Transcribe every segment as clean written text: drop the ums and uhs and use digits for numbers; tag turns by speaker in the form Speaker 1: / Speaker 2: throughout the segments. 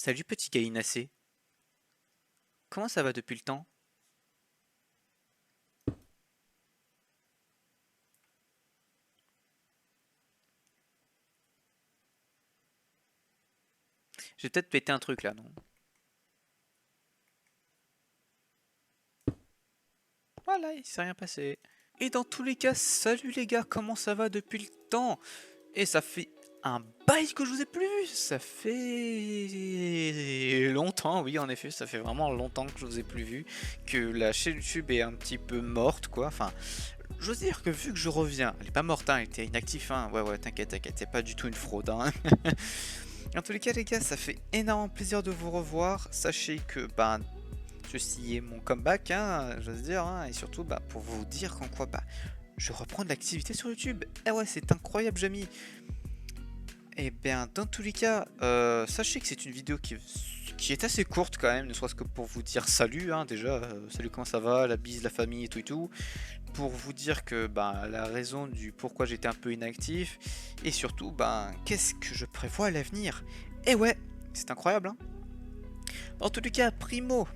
Speaker 1: Salut petit gallinacé, comment ça va depuis le temps? J'ai peut-être pété un truc là, non? Voilà, il s'est rien passé. Et dans tous les cas, salut les gars, comment ça va depuis le temps? Et ça fait un bail que je vous ai plus vu, ça fait longtemps, oui en effet, ça fait vraiment longtemps que je vous ai plus vu, que la chaîne YouTube est un petit peu morte quoi, enfin, j'ose dire que vu que je reviens, elle est pas morte hein, elle était inactive hein, ouais t'inquiète, c'est pas du tout une fraude hein. En tous les cas les gars, ça fait énormément plaisir de vous revoir. Sachez que ceci est mon comeback, hein, j'ose dire, hein, et surtout pour vous dire qu'en quoi je reprends de l'activité sur YouTube. Eh ouais, c'est incroyable, Jamy. Et bien, dans tous les cas, sachez que c'est une vidéo qui est assez courte quand même, ne serait-ce que pour vous dire salut, hein, déjà, salut comment ça va, la bise, la famille et tout et tout. Pour vous dire que la raison du pourquoi j'étais un peu inactif, et surtout, qu'est-ce que je prévois à l'avenir. Et ouais, c'est incroyable, hein. Dans tous les cas, primo,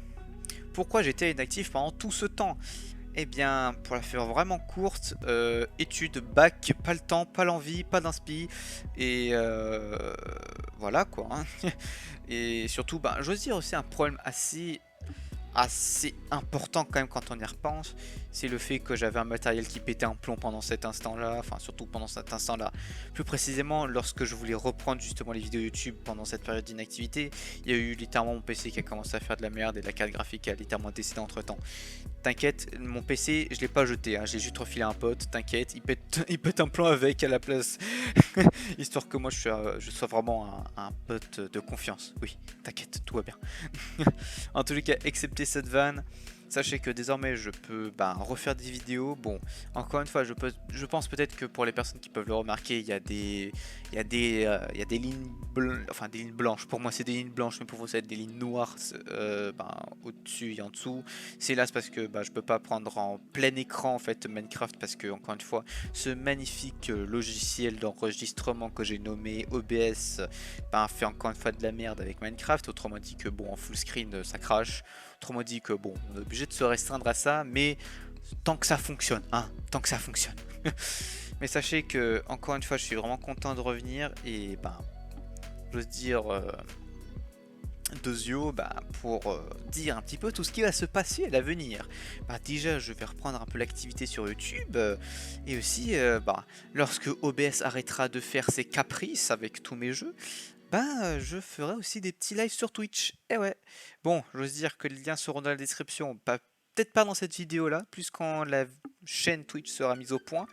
Speaker 1: pourquoi j'étais inactif pendant tout ce temps? Eh bien, pour la faire vraiment courte, études, bac, pas le temps, pas l'envie, pas d'inspi, et voilà quoi, hein. Et surtout, j'ose dire aussi un problème assez important quand même quand on y repense, c'est le fait que j'avais un matériel qui pétait un plomb pendant cet instant-là, enfin surtout pendant cet instant-là. Plus précisément, lorsque je voulais reprendre justement les vidéos YouTube pendant cette période d'inactivité, il y a eu littéralement mon PC qui a commencé à faire de la merde et la carte graphique a littéralement décédé entre temps. T'inquiète, mon PC, je l'ai pas jeté, hein, j'ai juste refilé à un pote, t'inquiète, il pète un plomb avec à la place. Histoire que moi je sois vraiment un pote de confiance. Oui, t'inquiète, tout va bien. En tous les cas, excepté cette vanne, sachez que désormais je peux refaire des vidéos. Bon, encore une fois, je pense peut-être que pour les personnes qui peuvent le remarquer, il y a des lignes, enfin des lignes blanches. Pour moi, c'est des lignes blanches, mais pour vous, ça va être des lignes noires au-dessus et en dessous. C'est là, c'est parce que je peux pas prendre en plein écran en fait Minecraft parce que encore une fois, ce magnifique logiciel d'enregistrement que j'ai nommé OBS fait encore une fois de la merde avec Minecraft. Autrement dit que bon, en full screen ça crache. Autrement dit que bon, on est obligé de se restreindre à ça, mais tant que ça fonctionne, hein, tant que ça fonctionne. Mais sachez que encore une fois, je suis vraiment content de revenir et j'ose dire Dozio pour dire un petit peu tout ce qui va se passer à l'avenir. Déjà, je vais reprendre un peu l'activité sur YouTube et aussi lorsque OBS arrêtera de faire ses caprices avec tous mes jeux, je ferai aussi des petits lives sur Twitch. Et ouais. Bon, j'ose dire que les liens seront dans la description. Peut-être pas dans cette vidéo là, plus quand la chaîne Twitch sera mise au point.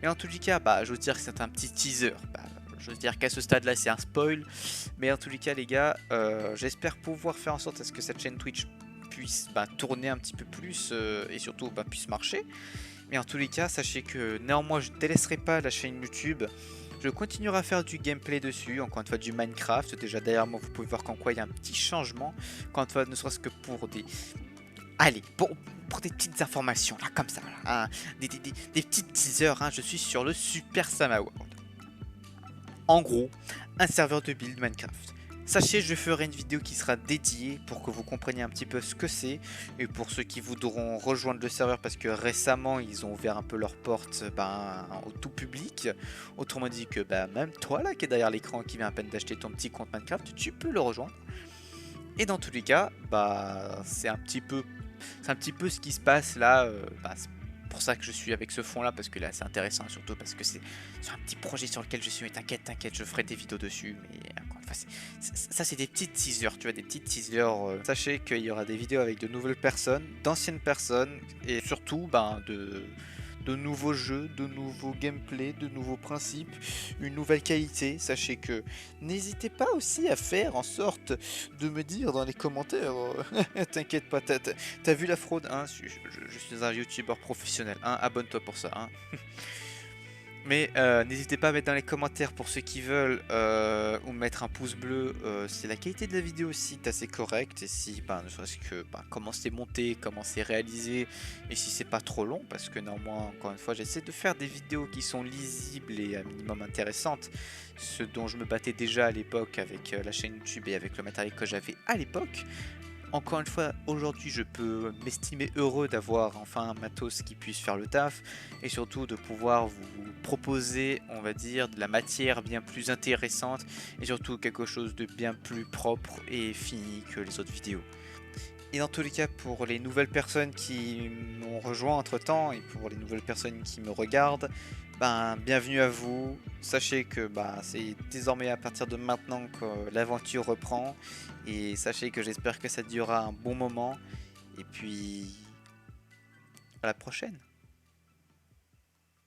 Speaker 1: Mais en tout cas, j'ose dire que c'est un petit teaser. J'ose dire qu'à ce stade là, c'est un spoil. Mais en tous les cas, les gars, j'espère pouvoir faire en sorte à ce que cette chaîne Twitch puisse tourner un petit peu plus et surtout puisse marcher. Mais en tous les cas, sachez que néanmoins, je ne délaisserai pas la chaîne YouTube. Je continuerai à faire du gameplay dessus, encore une fois du Minecraft. Déjà derrière moi, vous pouvez voir qu'en quoi il y a un petit changement. Encore une fois, ne serait-ce que pour des... Allez, pour des petites informations, là, comme ça, là, hein, des petites teasers, hein, je suis sur le Super Sama World. En gros, un serveur de build Minecraft. Sachez, je ferai une vidéo qui sera dédiée pour que vous compreniez un petit peu ce que c'est et pour ceux qui voudront rejoindre le serveur parce que récemment ils ont ouvert un peu leurs portes au tout public. Autrement dit que même toi là qui est derrière l'écran qui vient à peine d'acheter ton petit compte Minecraft, tu peux le rejoindre. Et dans tous les cas, c'est un petit peu ce qui se passe là. C'est pour ça que je suis avec ce fond là parce que là c'est intéressant surtout parce que c'est un petit projet sur lequel je suis. Mais t'inquiète, je ferai des vidéos dessus. Mais encore une fois, ça c'est des petites teasers, tu vois, des petites teasers. Sachez qu'il y aura des vidéos avec de nouvelles personnes, d'anciennes personnes et surtout de nouveaux jeux, de nouveaux gameplays, de nouveaux principes, une nouvelle qualité. Sachez que n'hésitez pas aussi à faire en sorte de me dire dans les commentaires, t'inquiète pas, t'as vu la fraude, hein, je suis un youtubeur professionnel, hein, abonne-toi pour ça, hein. Mais n'hésitez pas à mettre dans les commentaires pour ceux qui veulent ou mettre un pouce bleu si la qualité de la vidéo aussi est assez correcte et si ne serait-ce que comment c'est monté, comment c'est réalisé et si c'est pas trop long parce que néanmoins encore une fois j'essaie de faire des vidéos qui sont lisibles et un minimum intéressantes, ce dont je me battais déjà à l'époque avec la chaîne YouTube et avec le matériel que j'avais à l'époque. Encore une fois, aujourd'hui, je peux m'estimer heureux d'avoir enfin un matos qui puisse faire le taf et surtout de pouvoir vous proposer, on va dire, de la matière bien plus intéressante et surtout quelque chose de bien plus propre et fini que les autres vidéos. Et dans tous les cas, pour les nouvelles personnes qui m'ont rejoint entre temps et pour les nouvelles personnes qui me regardent, bienvenue à vous. Sachez que c'est désormais à partir de maintenant que l'aventure reprend. Et sachez que j'espère que ça durera un bon moment. Et puis, à la prochaine.